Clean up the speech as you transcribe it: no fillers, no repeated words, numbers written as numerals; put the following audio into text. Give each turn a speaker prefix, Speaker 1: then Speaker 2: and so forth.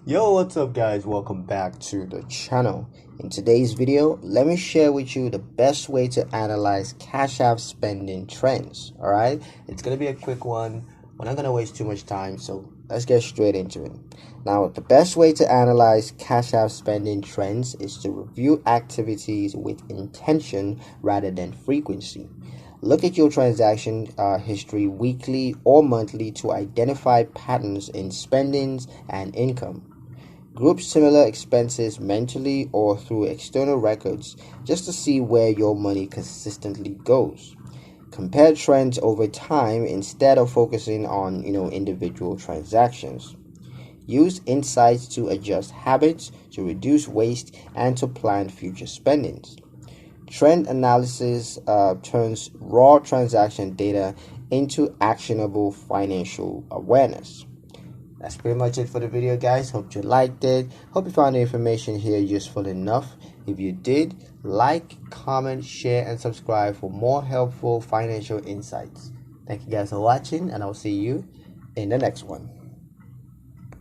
Speaker 1: Yo, what's up guys? Welcome back to the channel. In today's video, let me share with you the best way to analyze Cash App spending trends. Alright, it's gonna be a quick one. We're not gonna waste too much time, so let's get straight into it. Now, the best way to analyze Cash App spending trends is to review activities with intention rather than frequency. Look at your transaction history weekly or monthly to identify patterns in spendings and income. Group similar expenses mentally or through external records just to see where your money consistently goes. Compare trends over time instead of focusing on, individual transactions. Use insights to adjust habits, to reduce waste, and to plan future spendings. Trend analysis turns raw transaction data into actionable financial awareness. That's pretty much it for the video, guys. Hope you liked it. Hope you found the information here useful enough. If you did, like, comment, share, and subscribe for more helpful financial insights. Thank you guys for watching, and I'll see you in the next one.